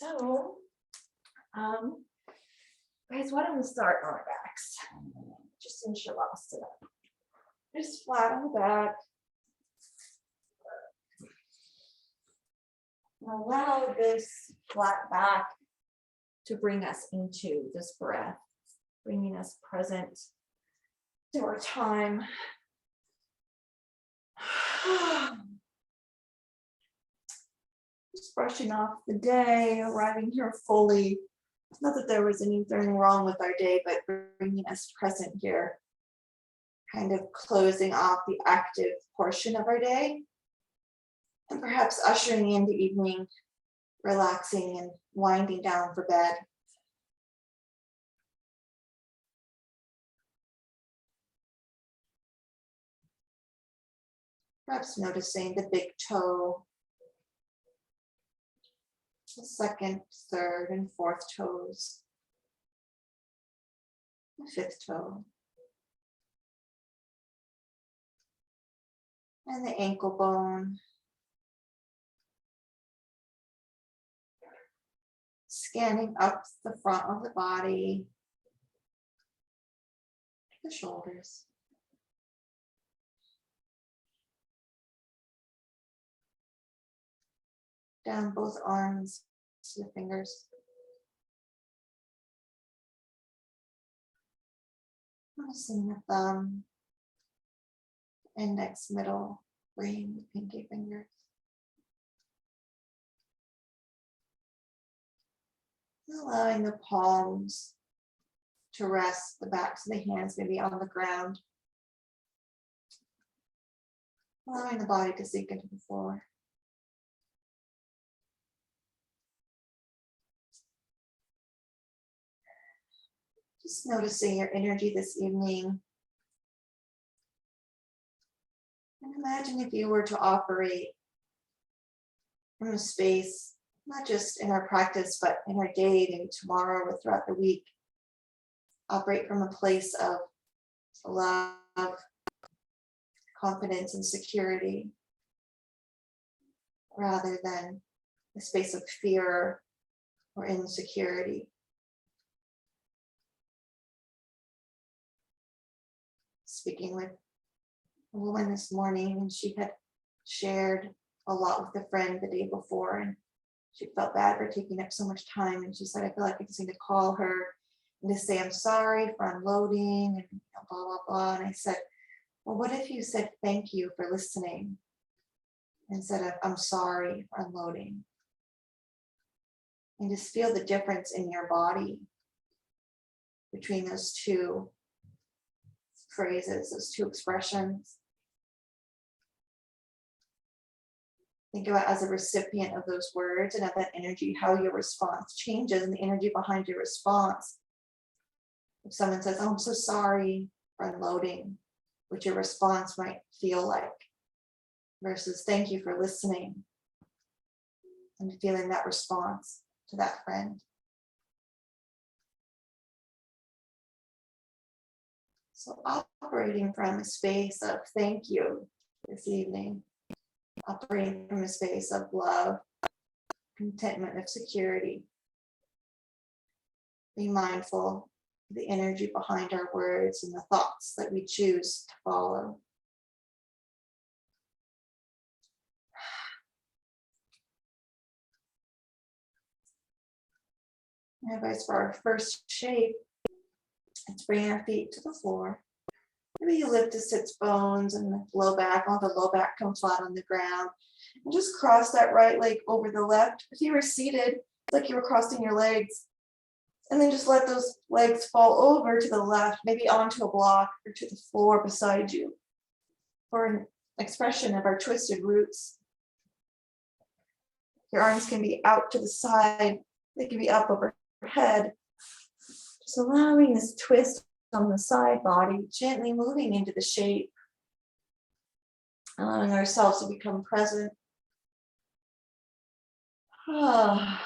So, guys, why don't we start on our backs? Just in shavasana. Just flat on the back. Allow this flat back to bring us into this breath, bringing us present to our time. Just brushing off the day, arriving here fully. Not that there was anything wrong with our day, but bringing us present here. Kind of closing off the active portion of our day. And perhaps ushering in the evening, relaxing and winding down for bed. Perhaps noticing the big toe, the second, third, and fourth toes, the fifth toe, and the ankle bone. Scanning up the front of the body, the shoulders. Down both arms to the fingers. Noticing the thumb, index, middle, ring, the pinky fingers. Allowing the palms to rest, the backs of the hands maybe on the ground. Allowing the body to sink into the floor. Just noticing your energy this evening. And imagine if you were to operate from a space, not just in our practice, but in our day, maybe tomorrow or throughout the week. Operate from a place of love, confidence, and security, rather than a space of fear or insecurity. Speaking with a woman this morning, and she had shared a lot with a friend the day before, and she felt bad for taking up so much time. And she said, I feel like I just need to call her and to say, I'm sorry for unloading and blah, blah, blah. And I said, well, what if you said thank you for listening instead of I'm sorry for unloading? And just feel the difference in your body between those two phrases, those two expressions. Think about as a recipient of those words and of that energy, how your response changes and the energy behind your response. If someone says, oh, I'm so sorry for unloading, what your response might feel like, versus thank you for listening and feeling that response to that friend. So operating from a space of thank you this evening, operating from a space of love, contentment, of security. Be mindful of the energy behind our words and the thoughts that we choose to follow. Now, guys, for our first shape, let's bring our feet to the floor. Maybe you lift the sits bones and the low back, all the low back come flat on the ground. And just cross that right leg over the left. If you were seated, it's like you were crossing your legs. And then just let those legs fall over to the left, maybe onto a block or to the floor beside you, for an expression of our twisted roots. Your arms can be out to the side. They can be up overhead. Just allowing this twist on the side body, gently moving into the shape, allowing ourselves to become present. Allow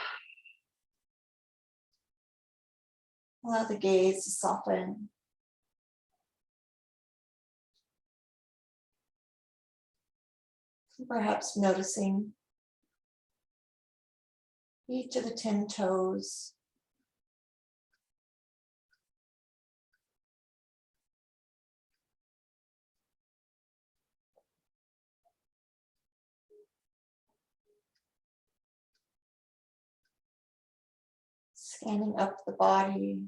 the gaze to soften. Perhaps noticing each of the 10 toes. Scanning up the body.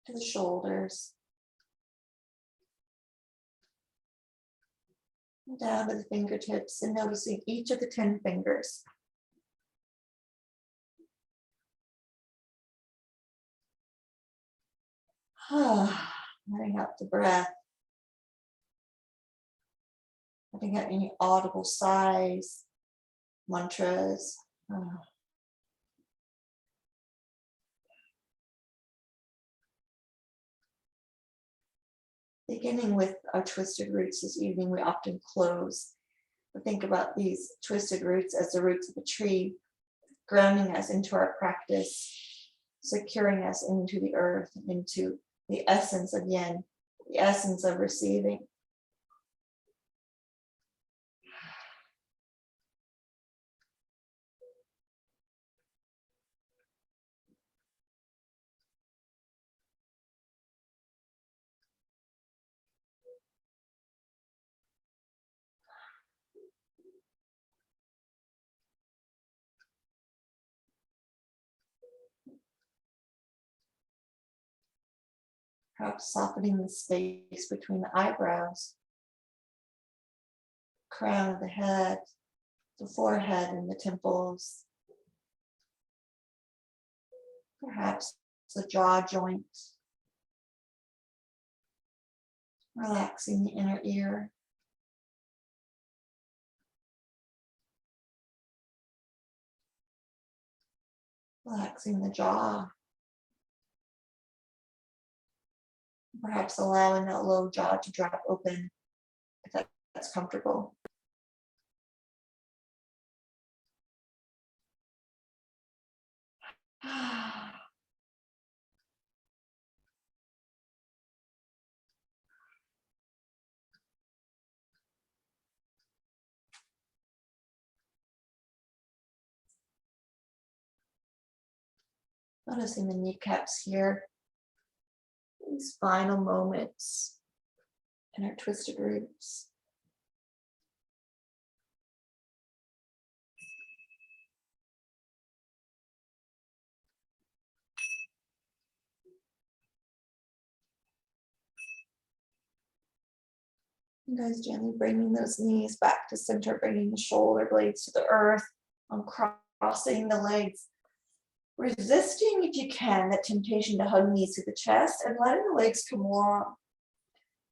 To the shoulders. And down to the fingertips and noticing each of the 10 fingers. Letting out the breath. Letting out any audible sighs, mantras. Beginning with our twisted roots this evening, we often close. But think about these twisted roots as the roots of a tree, grounding us into our practice, securing us into the earth, into the essence of yin, the essence of receiving. Perhaps softening the space between the eyebrows, crown of the head, the forehead and the temples. Perhaps the jaw joint. Relaxing the inner ear. Relaxing the jaw. Perhaps allowing that low jaw to drop open if that's comfortable. Noticing the kneecaps here. These final moments in our twisted roots. You guys gently bringing those knees back to center, bringing the shoulder blades to the earth, crossing the legs. Resisting, if you can, that temptation to hug knees to the chest and letting the legs come long.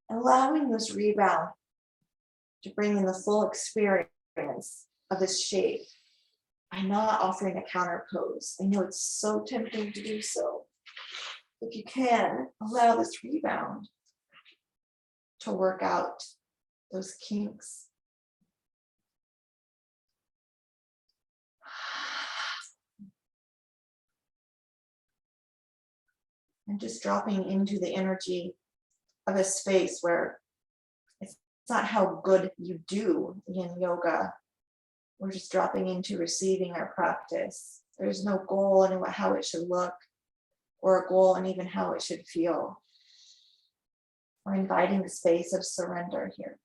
Allowing this rebound to bring in the full experience of this shape by not offering a counter pose. I know it's so tempting to do so. If you can, allow this rebound to work out those kinks. And just dropping into the energy of a space where it's not how good you do yin yoga. We're just dropping into receiving our practice. There's no goal in how it should look or a goal in even how it should feel. We're inviting the space of surrender here.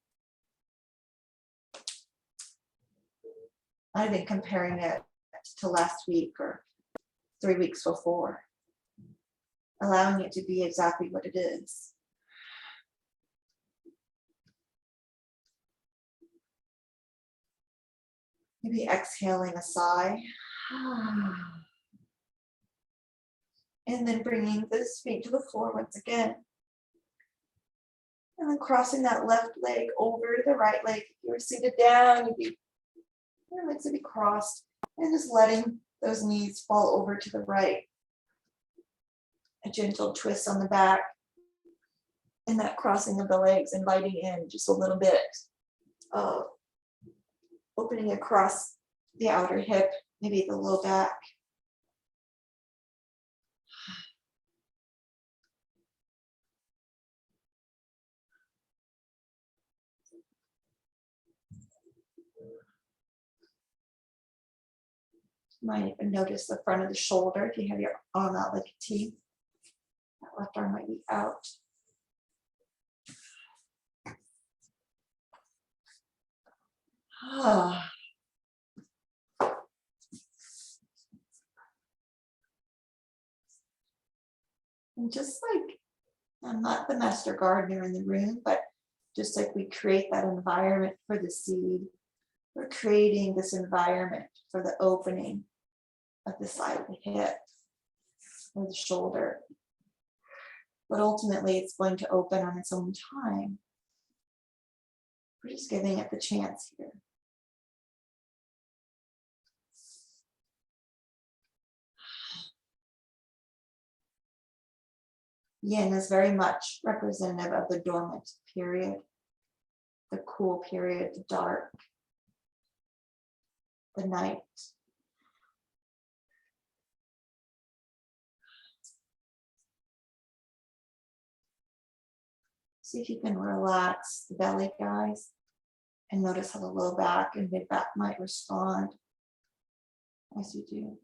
I've been comparing it to last week or 3 weeks before. Allowing it to be exactly what it is. Maybe exhaling a sigh. And then bringing this feet to the floor once again. And then crossing that left leg over the right leg. If you were seated down, your legs would be crossed. And just letting those knees fall over to the right. A gentle twist on the back. And that crossing of the legs, inviting in just a little bit of opening across the outer hip, maybe the low back. You might even notice the front of the shoulder if you have your arm out like a T. That left arm might be out. And just like, I'm not the master gardener in the room, but just like we create that environment for the seed, we're creating this environment for the opening of the side of the hip or the shoulder. But ultimately, it's going to open on its own time. We're just giving it the chance here. Yin is very much representative of the dormant period, the cool period, the dark, the night. See if you can relax the belly, guys, and notice how the low back and mid back might respond as you do.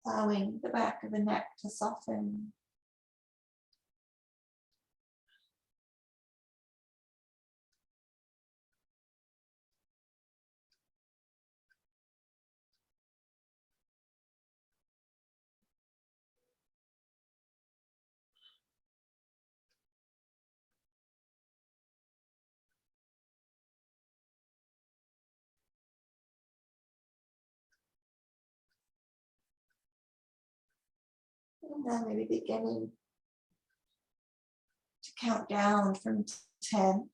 Allowing the back of the neck to soften. And then maybe beginning to count down from 10,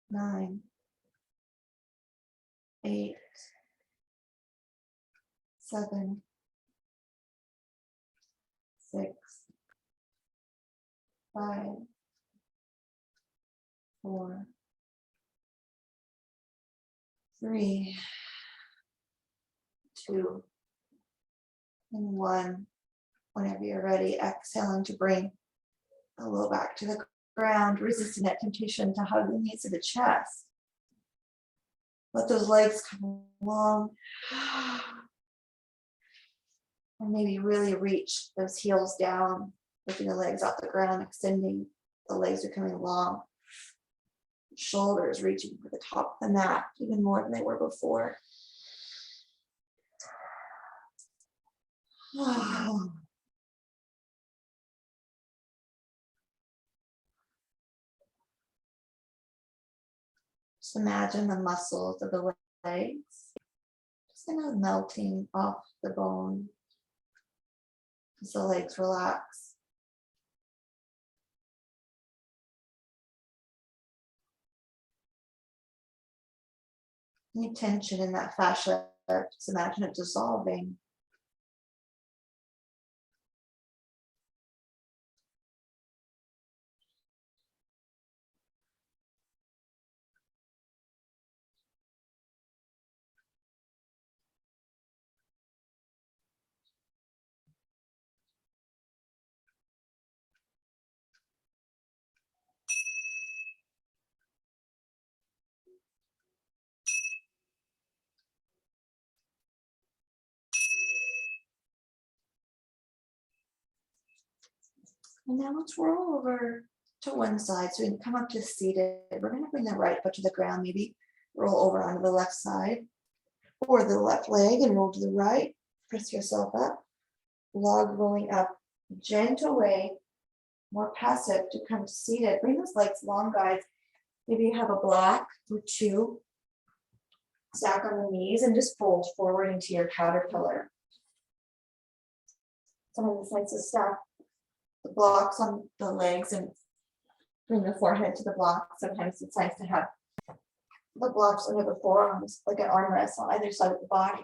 9, 8, 7, 6, 5, 4, 3, 2, and 1. Whenever you're ready, exhaling to bring the low back to the ground, resisting that temptation to hug the knees to the chest. Let those legs come along. And maybe really reach those heels down, lifting the legs off the ground, extending the legs are coming along. Shoulders reaching for the top of the mat, even more than they were before. Just imagine the muscles of the legs just kind of melting off the bone as the legs relax. Any tension in that fascia, just imagine it dissolving. And now let's roll over to one side. So we can come up to seated. We're going to bring the right foot to the ground, maybe roll over onto the left side or the left leg and roll to the right. Press yourself up. Log rolling up, gentle way, more passive to come to seated. Bring those legs long, guys. Maybe you have a block or two. Stack on the knees and just fold forward into your caterpillar. Some of this likes to stack the blocks on the legs and bring the forehead to the block. Sometimes it's nice to have the blocks under the forearms, like an armrest on either side of the body.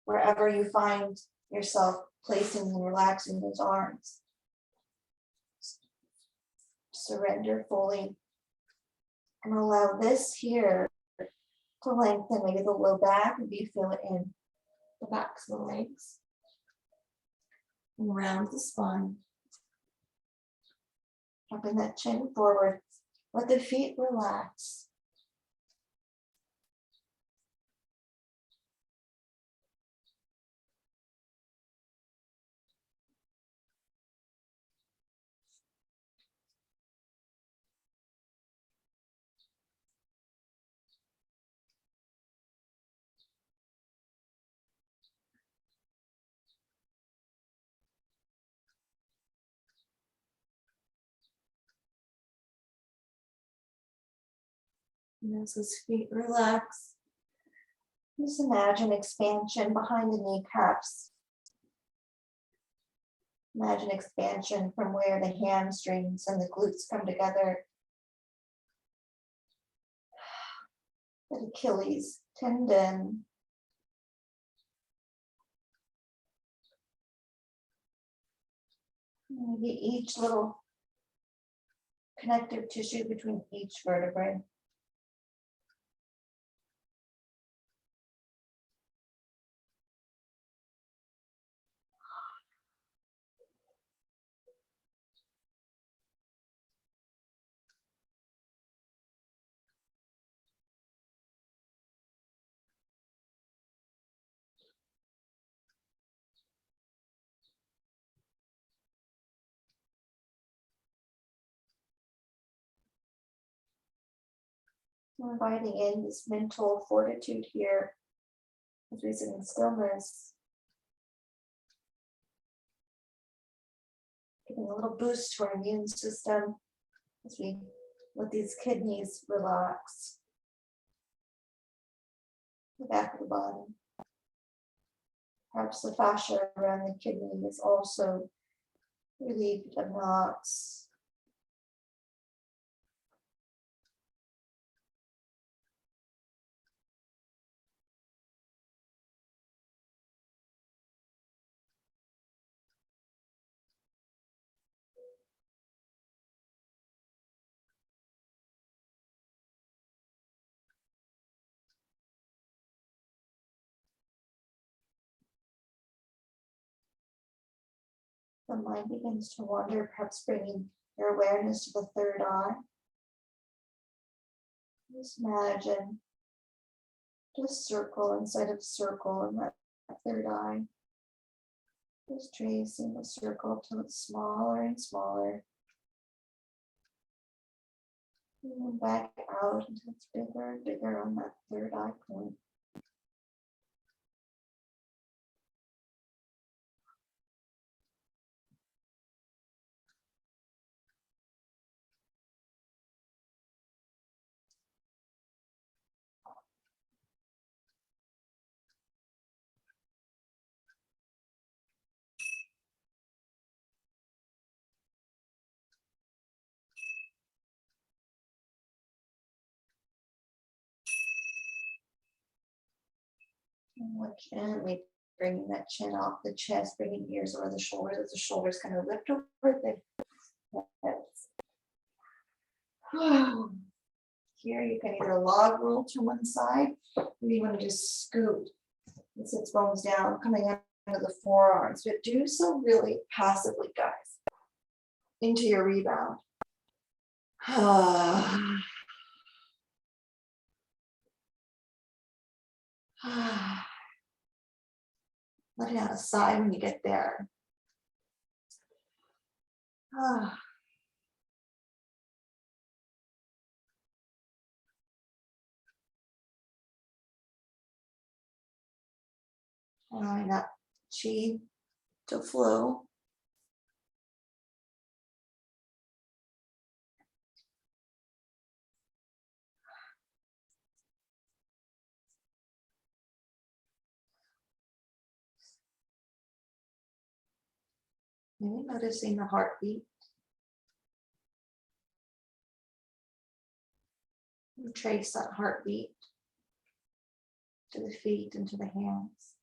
Wherever you find yourself placing and relaxing those arms, surrender fully and allow this here to lengthen, maybe the low back, maybe you feel it in the backs of the legs and around the spine. Dropping that chin forward, let the feet relax. And as those feet relax, just imagine expansion behind the kneecaps. Imagine expansion from where the hamstrings and the glutes come together. The Achilles tendon. Maybe each little connective tissue between each vertebrae. We're inviting in this mental fortitude here as we sit in stillness. Giving a little boost to our immune system as we let these kidneys relax. The back of the body. Perhaps the fascia around the kidney is also relieved of knots. The mind begins to wander, perhaps bringing your awareness to the third eye. Just imagine just circle inside of circle in that third eye. Just tracing the circle till it's smaller and smaller. And then back out until it's bigger and bigger on that third eye point. And we're gently bringing that chin off the chest, bringing ears over the shoulders as the shoulders kind of lift over the heads. Here you can either log roll to one side, or you want to just scoot the sits bones down, coming under the forearms. But do so really passively, guys, into your rebound. Letting out a sigh when you get there. Allowing that chi to flow. Maybe noticing the heartbeat. And trace that heartbeat to the feet and to the hands.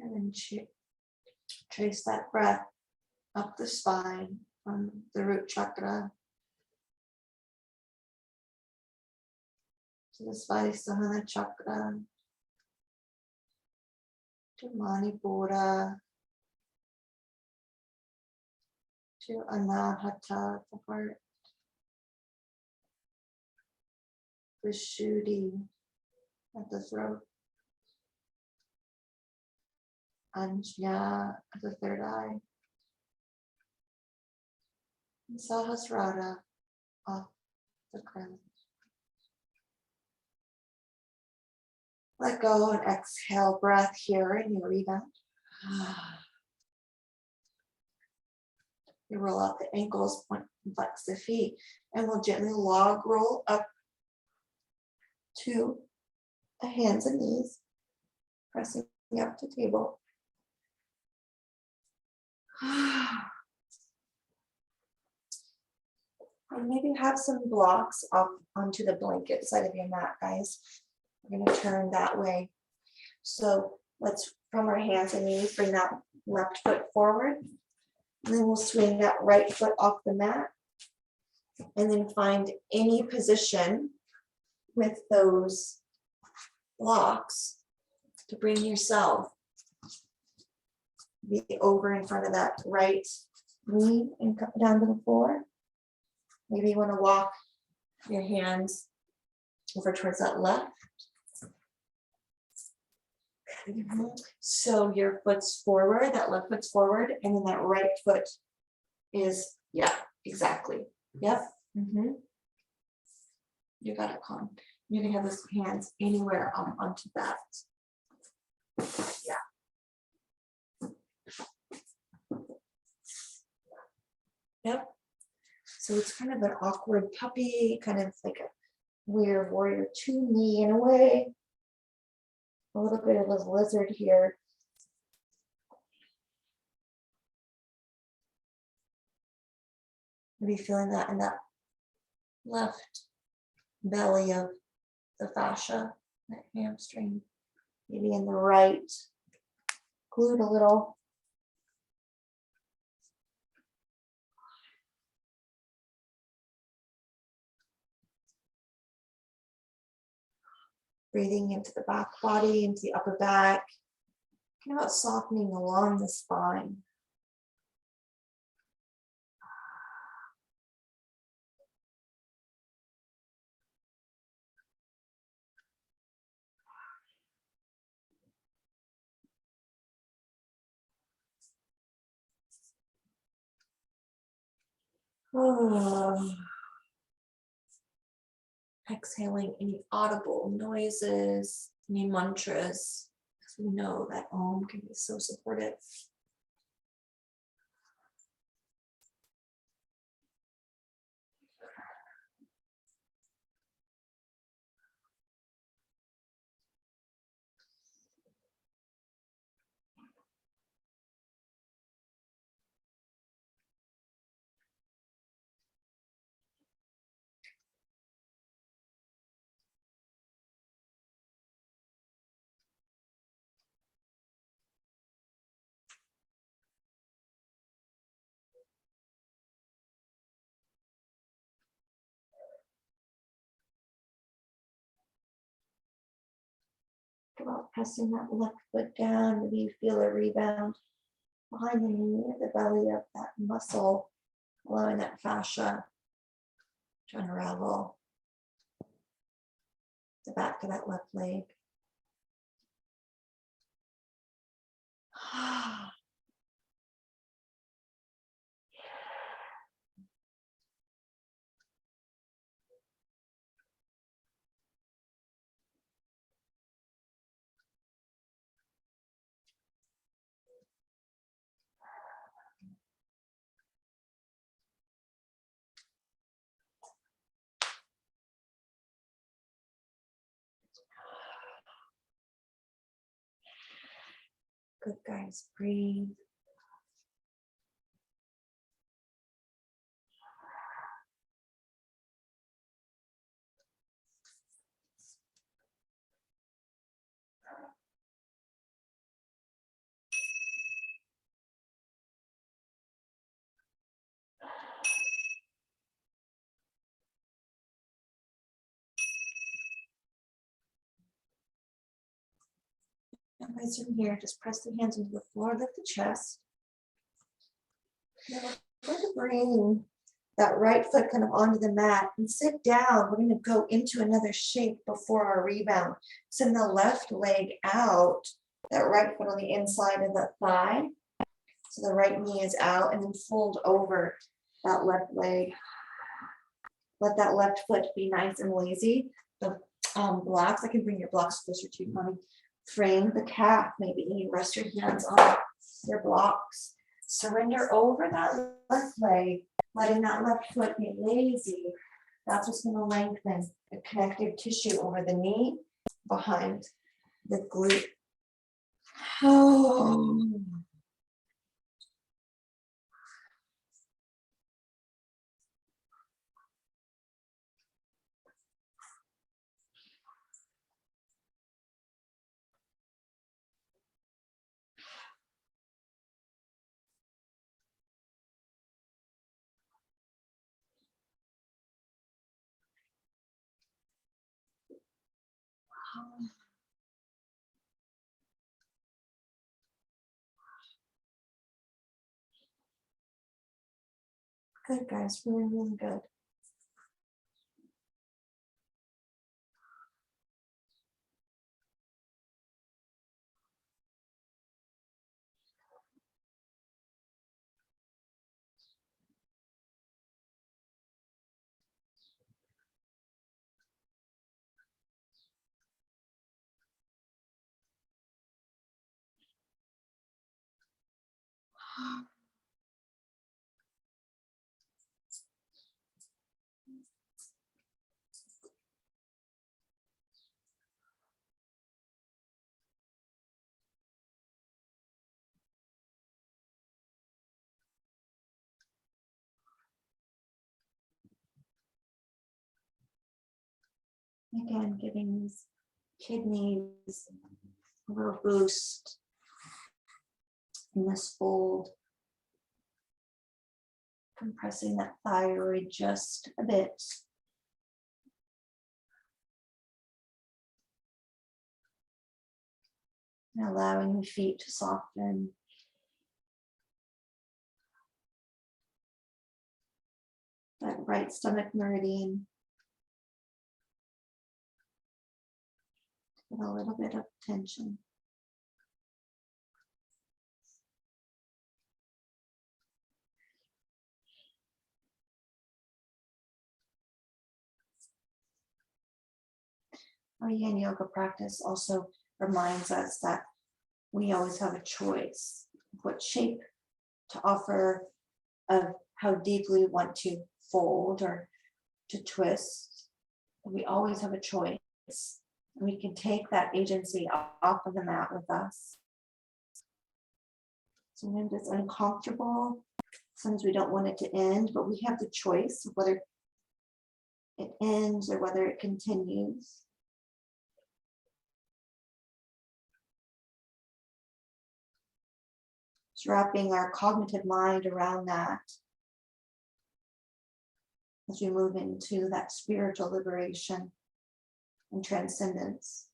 And then trace that breath up the spine from the root chakra to the Svadhisthana chakra, to Manipura, to Anahata, the heart, Vishuddhi at the throat, Ajna at the third eye, and Sahasrara off the crown. Let go and exhale breath here in your rebound. You roll out the ankles, point and flex the feet, and we'll gently log roll up to the hands and knees, pressing up to table. And maybe have some blocks up onto the blanket side of your mat, guys. We're going to turn that way. So let's, from our hands and knees, bring that left foot forward. And then we'll swing that right foot off the mat. And then find any position with those blocks to bring yourself be over in front of that right knee and come down to the floor. Maybe you want to walk your hands over towards that left. So your foot's forward, that left foot's forward, and then that right foot is, yeah, exactly. Yep. You got it, Con. You can have those hands anywhere onto that. Yeah. Yep. So it's kind of an awkward puppy, kind of like a weird warrior two knee in a way. A little bit of a lizard here. Maybe feeling that in that left belly of the fascia, that hamstring. Maybe in the right glute a little. Breathing into the back body, into the upper back. Think about softening along the spine. Oh. Exhaling any audible noises, any mantras, because we know that Om can be so supportive. Think about pressing that left foot down. Maybe you feel a rebound behind the knee or the belly of that muscle, allowing that fascia to unravel the back of that left leg. Good, guys. Breathe. Now, guys, from here, just press the hands into the floor, lift the chest. Now we're going to bring that right foot kind of onto the mat and sit down. We're going to go into another shape before our rebound. Send the left leg out, that right foot on the inside of the thigh. So the right knee is out, and then fold over that left leg. Let that left foot be nice and lazy. The blocks, I can bring your blocks closer to you, honey. Frame the calf, maybe you rest your hands on your blocks. Surrender over that left leg, letting that left foot be lazy. That's what's going to lengthen the connective tissue over the knee, behind the glute. Oh. Good, guys, really, really good. Again, giving these kidneys a little boost in this fold. Compressing that thyroid just a bit. And allowing the feet to soften. That right stomach meridian. With a little bit of tension. Our yin yoga practice also reminds us that we always have a choice of what shape to offer, of how deeply we want to fold or to twist. We always have a choice. And we can take that agency off of the mat with us. Sometimes it's uncomfortable. Sometimes we don't want it to end, but we have the choice of whether it ends or whether it continues. Just wrapping our cognitive mind around that as we move into that spiritual liberation and transcendence.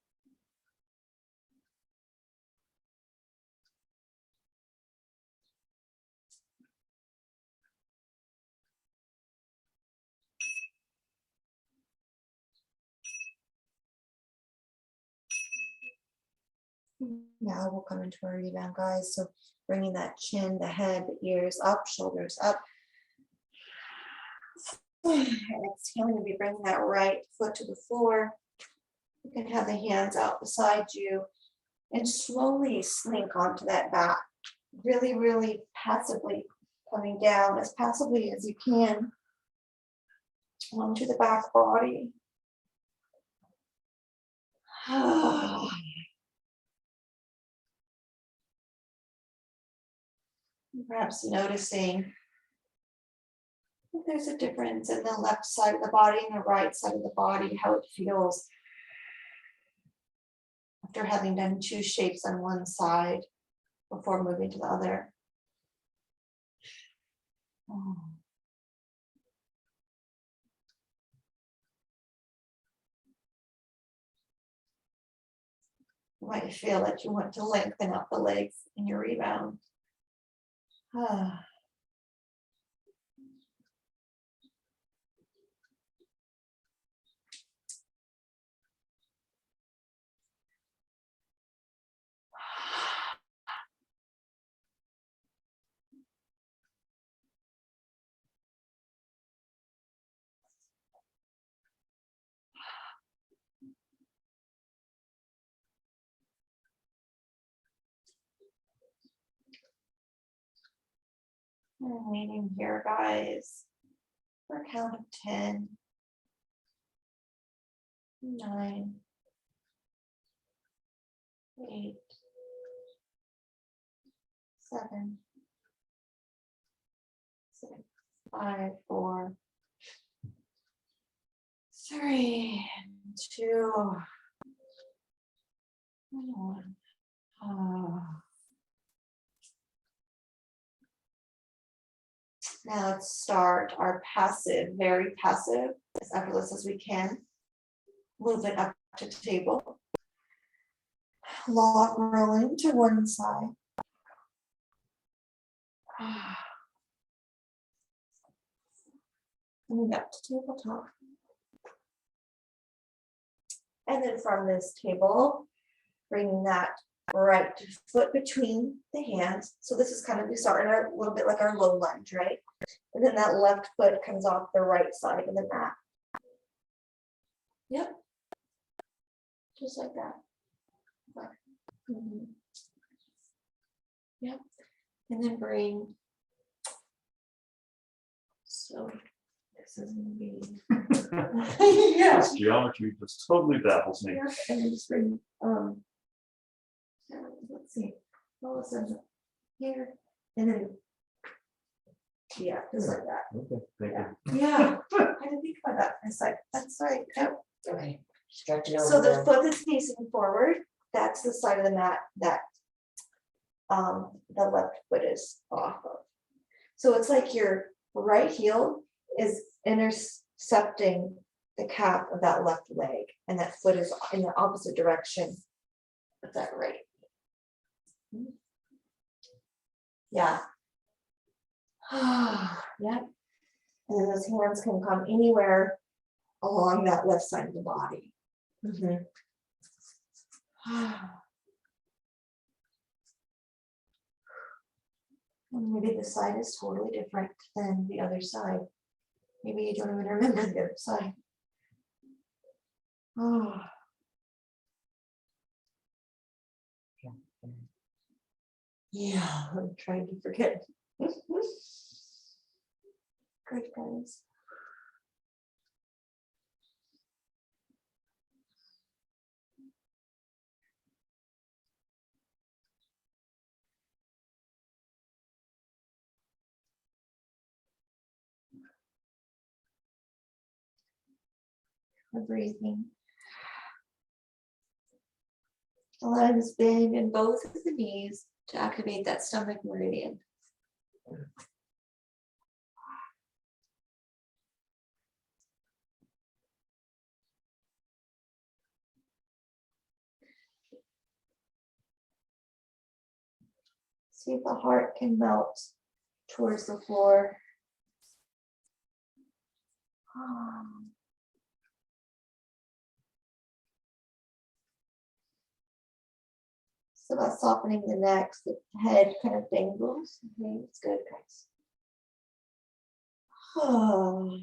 Now we'll come into our rebound, guys. So bringing that chin, the head, the ears up, shoulders up. And exhaling, we'll be bringing that right foot to the floor. You can have the hands out beside you and slowly slink onto that back. Really, really passively coming down as passively as you can onto the back body. Perhaps noticing if there's a difference in the left side of the body and the right side of the body, how it feels after having done two shapes on one side before moving to the other. You might feel that you want to lengthen up the legs in your rebound. I'm waiting here, guys, for a count of 10, 9, 8, 7, 6, 5, 4, 3, 2, 1. Now let's start our passive, very passive, as effortless as we can. Move it up to table. Log rolling to one side. Coming up to tabletop. And then from this table, bringing that right foot between the hands. So this is kind of, we start in a little bit like our low lunge, right? And then that left foot comes off the right side of the mat. Yep. Just like that. Yep. And then bring. So this is going to be. Yeah. This geometry just totally baffles me. Yeah. And then just bring. Let's see. All of a sudden here, and then. Yeah, just like that. Okay, thank you. Yeah. I didn't think about that. It's like that's right. Yep. Okay, stretch it over. So the foot is facing forward. That's the side of the mat that the left foot is off of. So it's like your right heel is intercepting the calf of that left leg, and that foot is in the opposite direction of that right. Yeah. Yep. And then those hands can come anywhere along that left side of the body. And maybe the side is totally different than the other side. Maybe you don't even remember the other side. Oh. Yeah, I'm trying to forget. Good guys. We're breathing. Allowing this bend in both of the knees to activate that stomach meridian. See if the heart can melt towards the floor. So about softening the neck, the head kind of dangles. Okay, it's good, guys. Oh.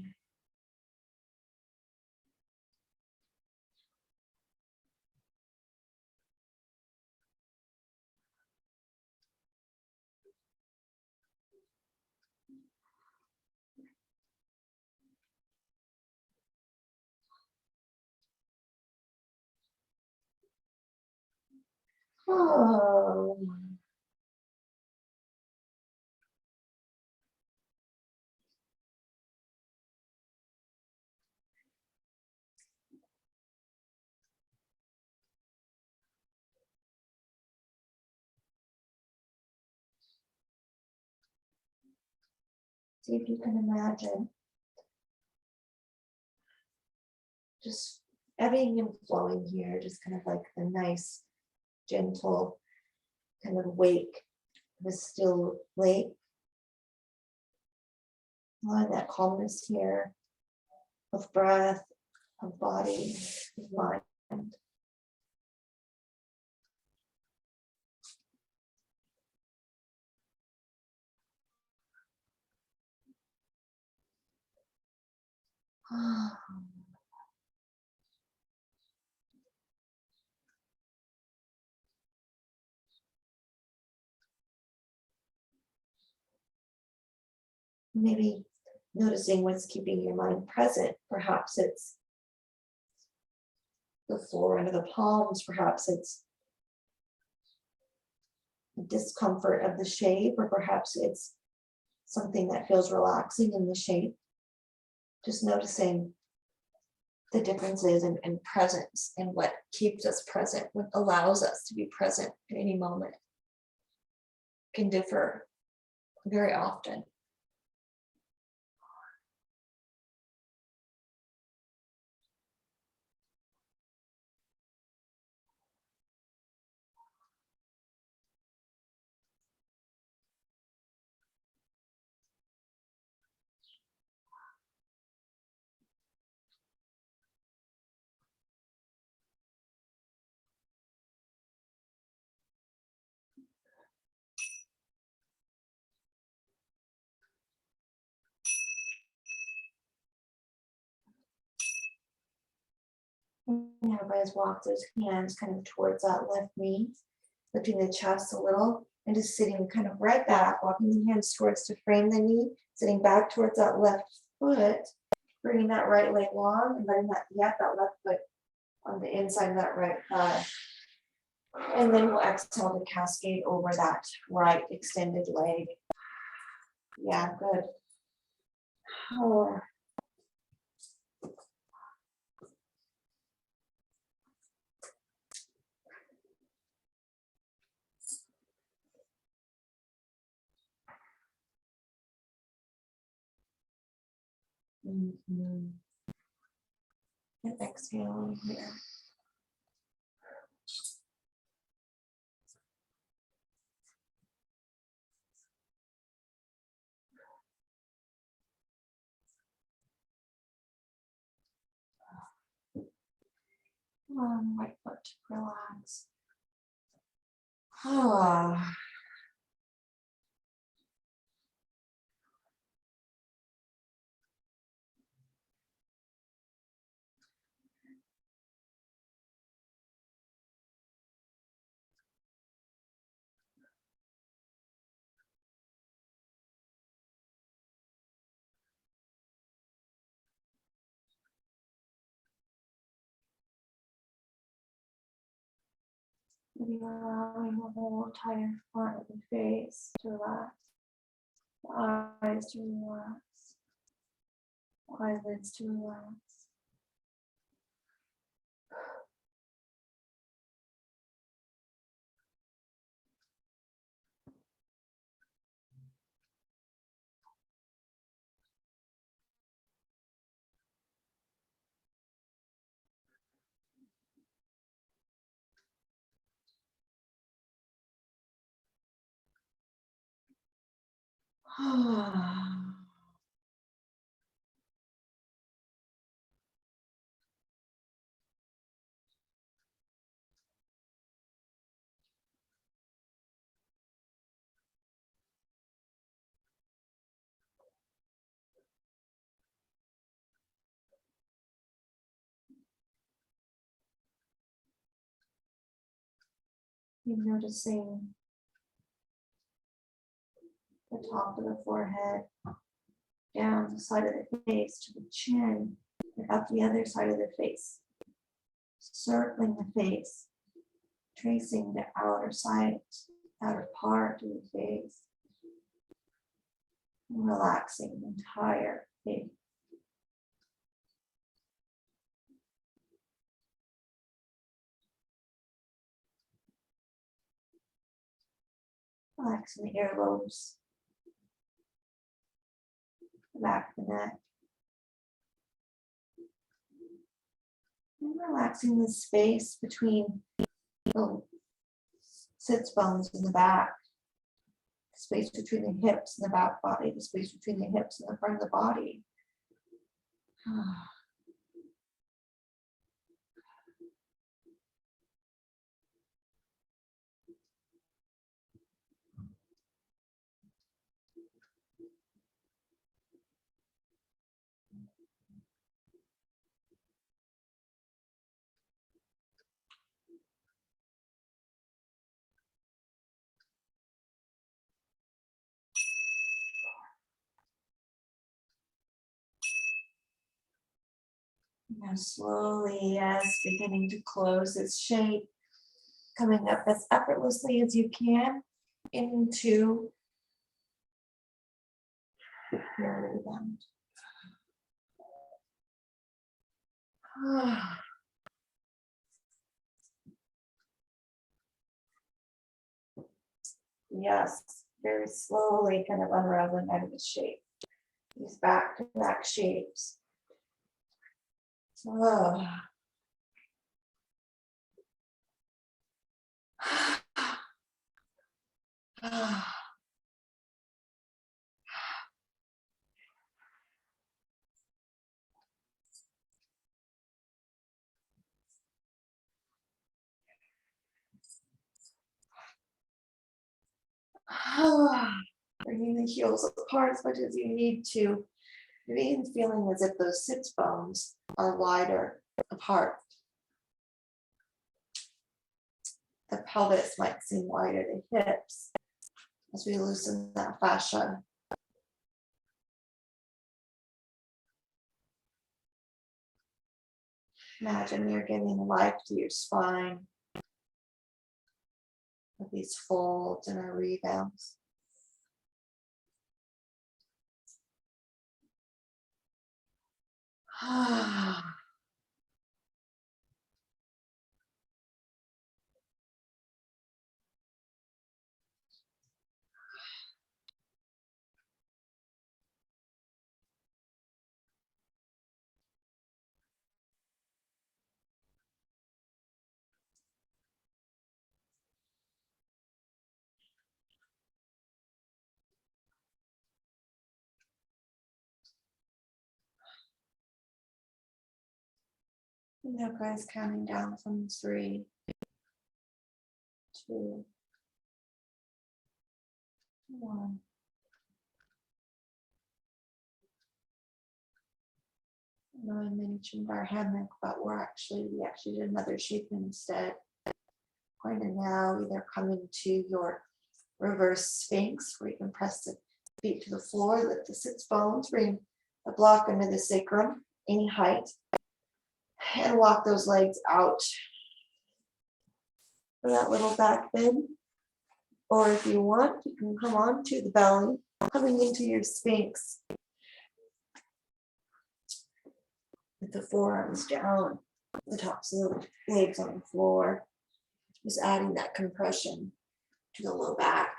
Oh. See if you can imagine just ebbing and flowing here, just kind of like the nice, gentle kind of wake of a still lake. A lot of that calmness here of breath, of body, of mind. Maybe noticing what's keeping your mind present. Perhaps it's the floor under the palms, perhaps it's the discomfort of the shape, or perhaps it's something that feels relaxing in the shape. Just noticing the differences and presence and what keeps us present, what allows us to be present at any moment can differ very often. And everybody's walk those hands kind of towards that left knee, lifting the chest a little, and just sitting kind of right back, walking the hands towards to frame the knee, sitting back towards that left foot, bringing that right leg long, and letting that left foot on the inside of that right thigh. And then we'll exhale to cascade over that right extended leg. Yeah, good. Oh. And exhale here. Right foot, relax. Ah. Maybe allowing the whole entire front of the face to relax, the eyes to relax, the eyelids to relax. You're noticing the top of the forehead, down the side of the face to the chin, and up the other side of the face. Circling the face, tracing the outer side, outer part of the face, and relaxing the entire face. Relaxing the earlobes, the back of the neck. And relaxing the space between the sits bones in the back, the space between the hips and the back body, the space between the hips and the front of the body. Now slowly, as beginning to close its shape, coming up as effortlessly as you can into your rebound. Yes, very slowly kind of unraveling out of the shape. These back to back shapes. Oh. Bringing the heels apart as much as you need to. You're even feeling as if those sits bones are wider apart. The pelvis might seem wider, the hips, as we loosen that fascia. Imagine you're giving life to your spine with these folds and our rebounds. Now, guys, counting down from 3, 2, 1. I know I mentioned our hammock, but we actually did another shape instead. Going to now either come into your reverse sphinx, where you can press the feet to the floor, lift the sits bones, bring the block under the sacrum, any height, and walk those legs out for that little back bend. Or if you want, you can come on to the belly, coming into your sphinx with the forearms down, the tops of the legs on the floor, just adding that compression to the low back.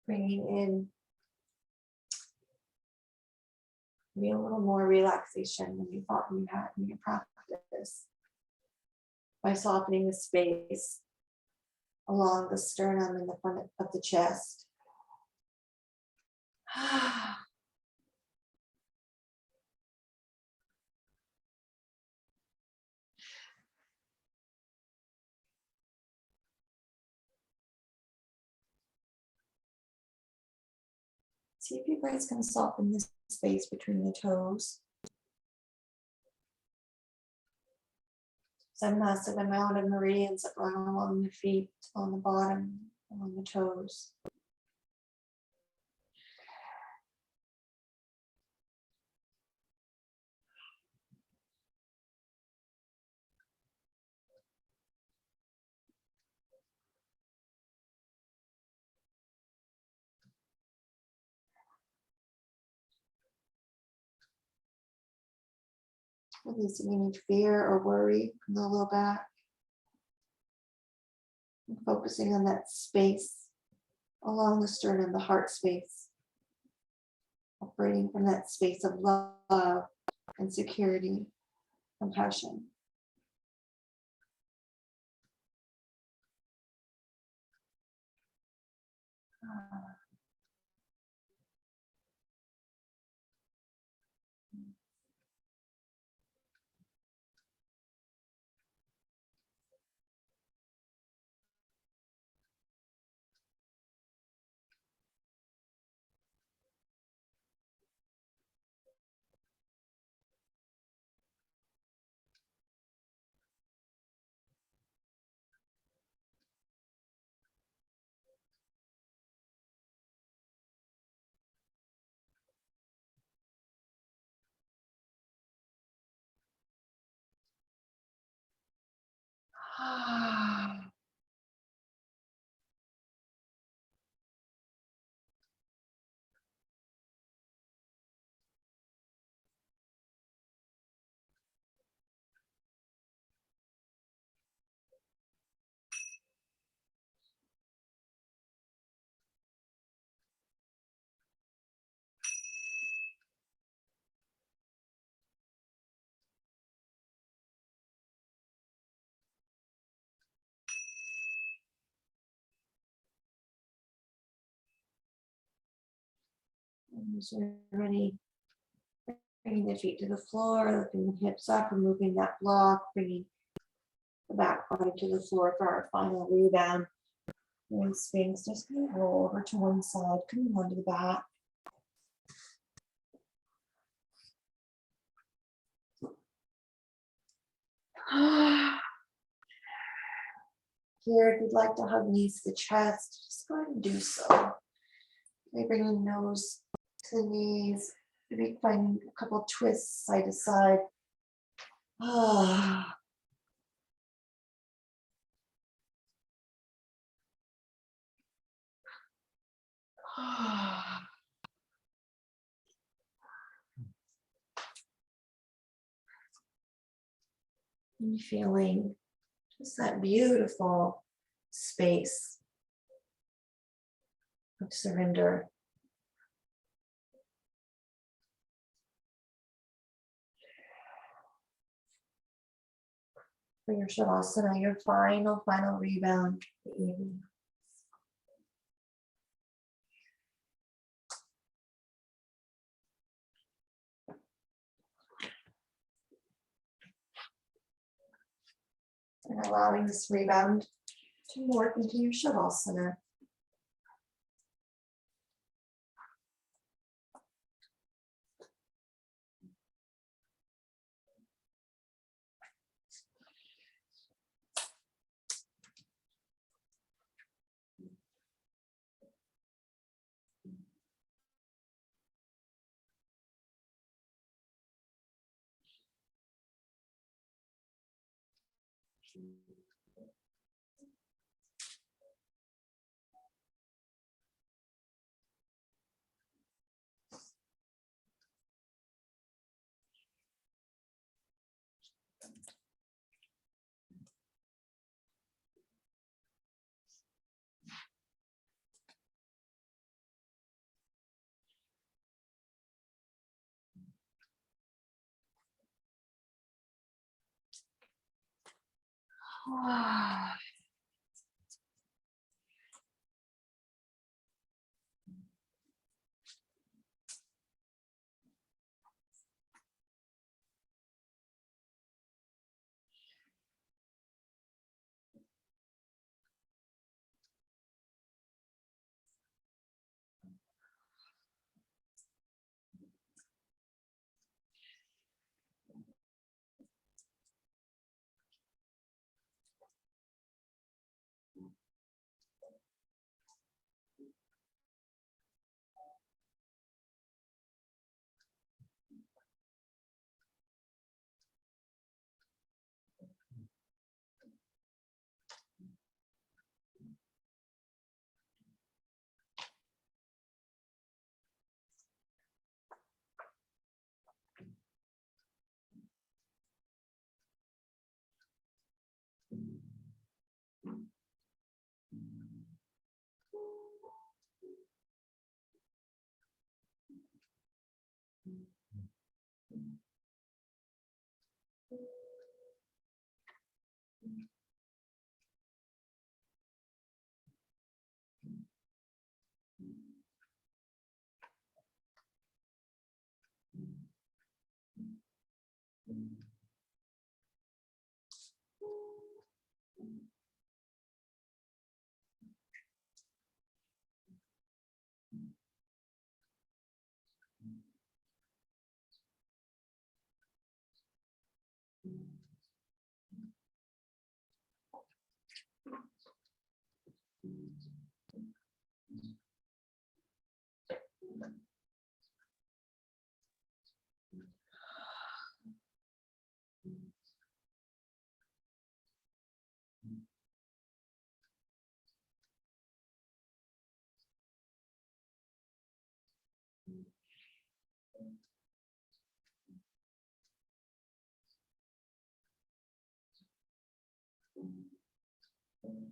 Bringing in maybe a little more relaxation than you thought you had in your practice by softening the space along the sternum and the front of the chest. See if you guys can soften this space between the toes. There's a massive amount of meridians that run along the feet, on the bottom, along the toes. Releasing any fear or worry from the low back. And focusing on that space along the sternum, the heart space. Operating from that space of love and security, compassion. And as you're ready, bringing the feet to the floor, lifting the hips up, removing that block, bringing the back body to the floor for our final rebound. And sphinx, just gonna roll over to one side, coming onto the back. Here, if you'd like to hug knees to the chest, just go ahead and do so. Maybe bring the nose to the knees. Maybe find a couple of twists side to side. And feeling just that beautiful space of surrender. For your shavasana, your final rebound for the evening. And allowing this rebound to morph into your shavasana. In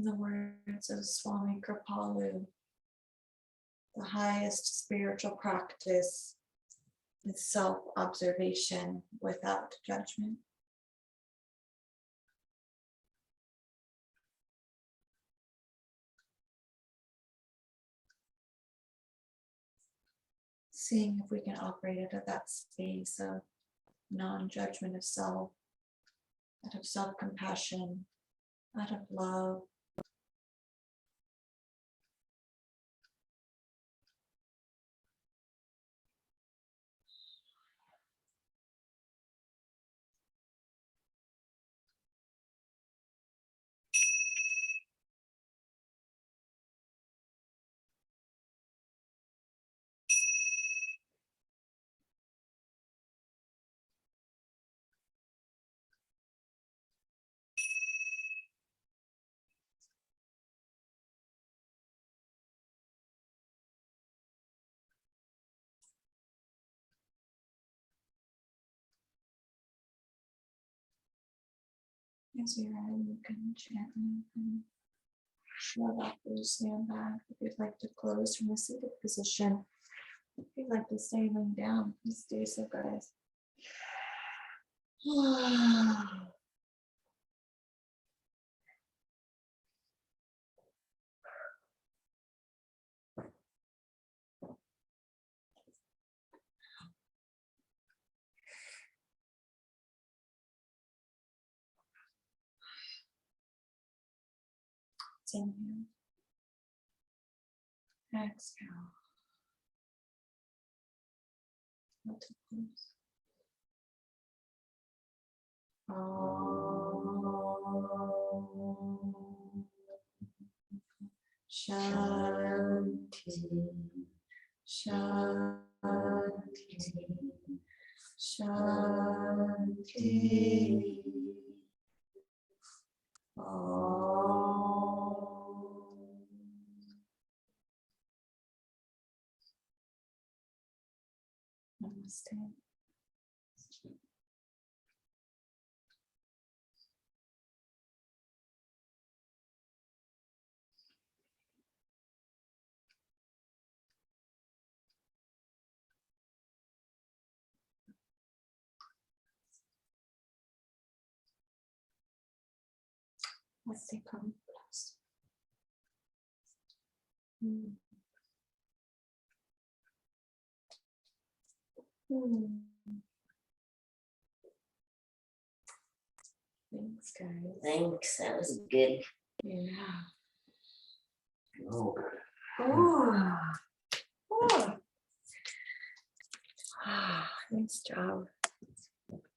the words of Swami Kripalu, the highest spiritual practice is self-observation without judgment. Seeing if we can operate out of that space of non-judgment of self, out of self-compassion, out of love. As you're ready, you can gently shove off your sandbag. If you'd like to close from a seated position, if you'd like to stay laying down, please do so, guys. Inhale. Exhale. Multiples. Om. Shanti. Shanti. Shanti. Om. Namaste. Namaste, come close. Thanks, guys. Thanks, that was good. Yeah. Oh, Nice job.